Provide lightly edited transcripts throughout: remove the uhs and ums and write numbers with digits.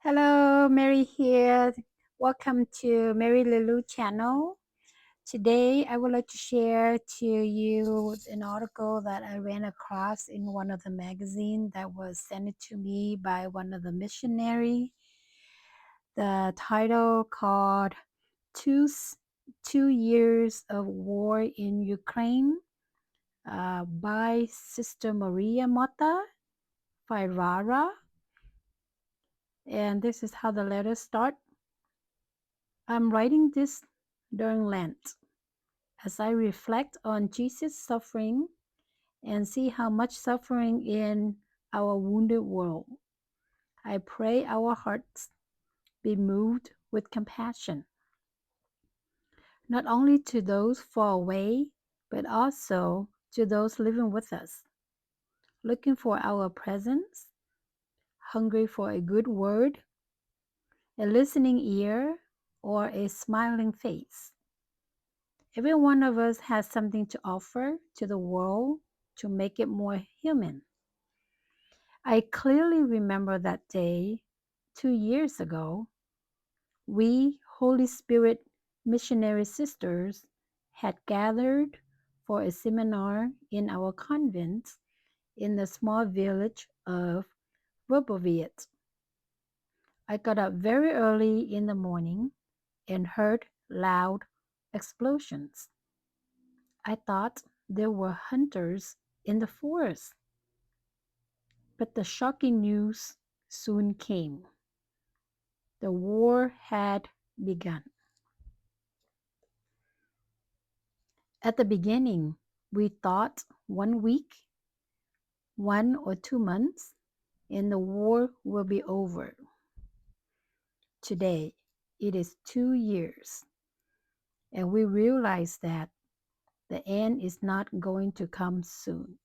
Hello, Mary here. Welcome to Mary LeLuu channel. Today, I would like to share to you an article that I ran across in one of the magazines that was sent to me by one of the missionary. The title called Two, Two Years of War in Ukraine by Sister Maria Mota Fairara. And this is how the letter starts. I'm writing this during Lent as I reflect on Jesus' suffering and see how much suffering in our wounded world. I pray our hearts be moved with compassion, not only to those far away, but also to those living with us, looking for our presence, hungry for a good word, a listening ear, or a smiling face. Every one of us has something to offer to the world to make it more human. I clearly remember that day 2 years ago. We Holy Spirit missionary sisters had gathered for a seminar in our convent in the small village of Verboviet. I got up very early in the morning and heard loud explosions. I thought there were hunters in the forest. But the shocking news soon came. The war had begun. At the beginning, we thought 1 week, 1 or 2 months, and the war will be over. Today, it is 2 years, and we realize that the end is not going to come soon.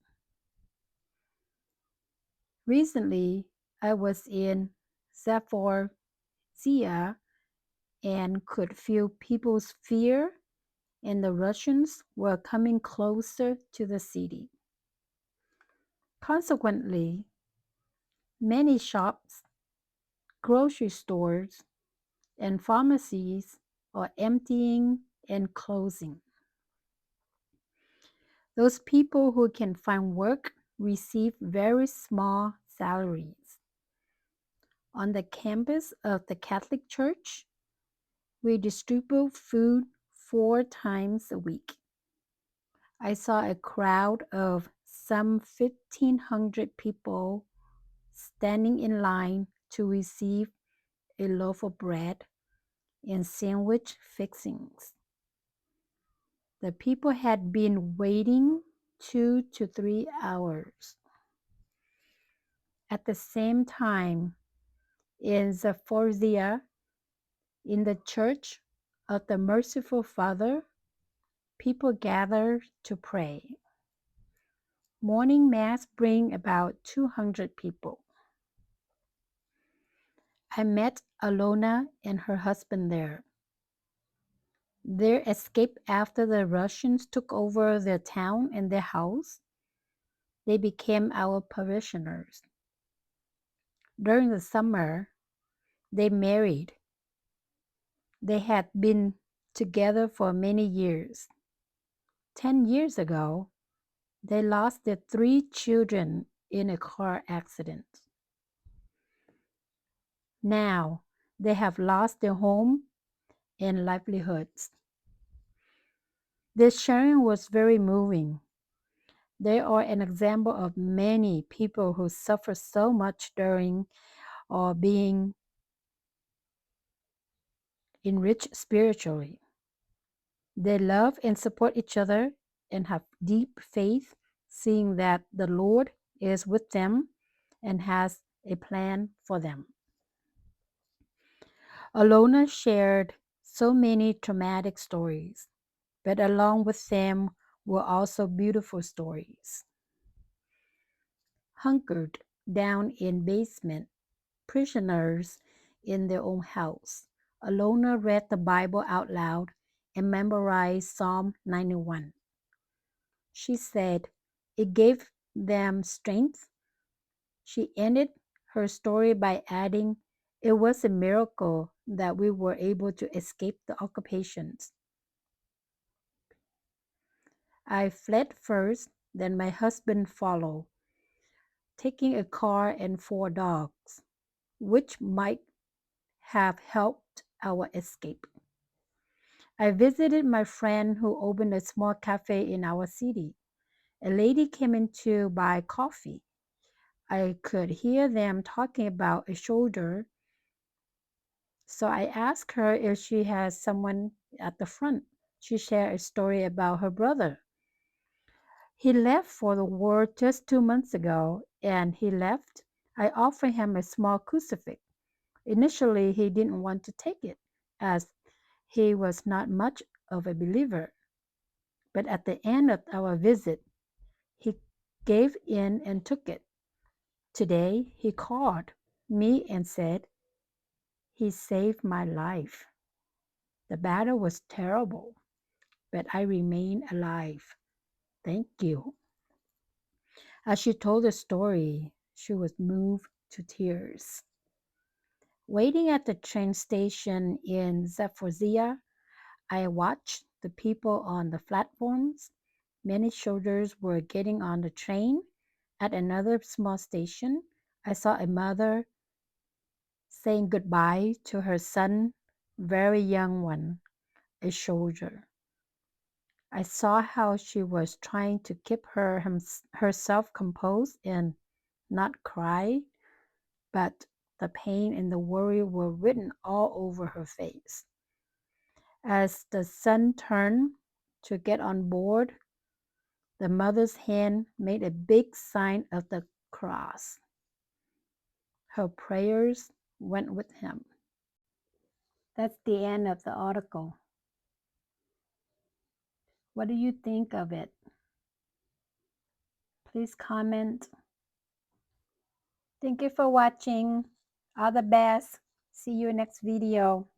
Recently, I was in Zaporizhzhia and could feel people's fear, and the Russians were coming closer to the city. Consequently, many shops, grocery stores, and pharmacies are emptying and closing. Those people who can find work receive very small salaries. On the campus of the Catholic Church, we distribute food 4 times a week. I saw a crowd of some 1,500 people standing in line to receive a loaf of bread and sandwich fixings. The people had been waiting 2 to 3 hours. At the same time, in Zaporizhzhia, in the Church of the Merciful Father, people gather to pray. Morning Mass bring about 200 people. I met Alona and her husband there. Their escape after the Russians took over their town and their house, they became our parishioners. During the summer, they married. They had been together for many years. 10 years ago, they lost their 3 children in a car accident. Now, they have lost their home and livelihoods. This sharing was very moving. They are an example of many people who suffer so much during or being enriched spiritually. They love and support each other and have deep faith, seeing that the Lord is with them and has a plan for them. Alona shared so many traumatic stories, but along with them were also beautiful stories. Hunkered down in basement, prisoners in their own house, Alona read the Bible out loud and memorized Psalm 91. She said it gave them strength. She ended her story by adding, It was a miracle that we were able to escape the occupations. I fled first, then my husband followed, taking a car and 4 dogs, which might have helped our escape. I visited my friend who opened a small cafe in our city. A lady came in to buy coffee. I could hear them talking about a shoulder, so I asked her if she has someone at the front. She shared a story about her brother. He left for the war just 2 months ago, and he left. I offered him a small crucifix. Initially, he didn't want to take it, as he was not much of a believer. But at the end of our visit, he gave in and took it. Today, he called me and said, "He saved my life. The battle was terrible, but I remain alive. Thank you." As she told the story, she was moved to tears. Waiting at the train station in Zaporizhia, I watched the people on the platforms. Many soldiers were getting on the train. At another small station, I saw a mother saying goodbye to her son, very young one, a soldier. I saw how she was trying to keep herself composed and not cry, but the pain and the worry were written all over her face. As the son turned to get on board, the mother's hand made a big sign of the cross. Her prayers went with him. That's the end of the article. What do you think of it? Please comment. Thank you for watching. All the best. See you next video.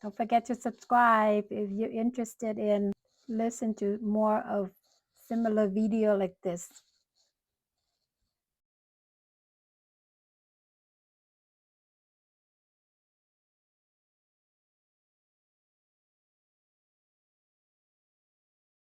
Don't forget to subscribe if you're interested in listen to more of similar video like this.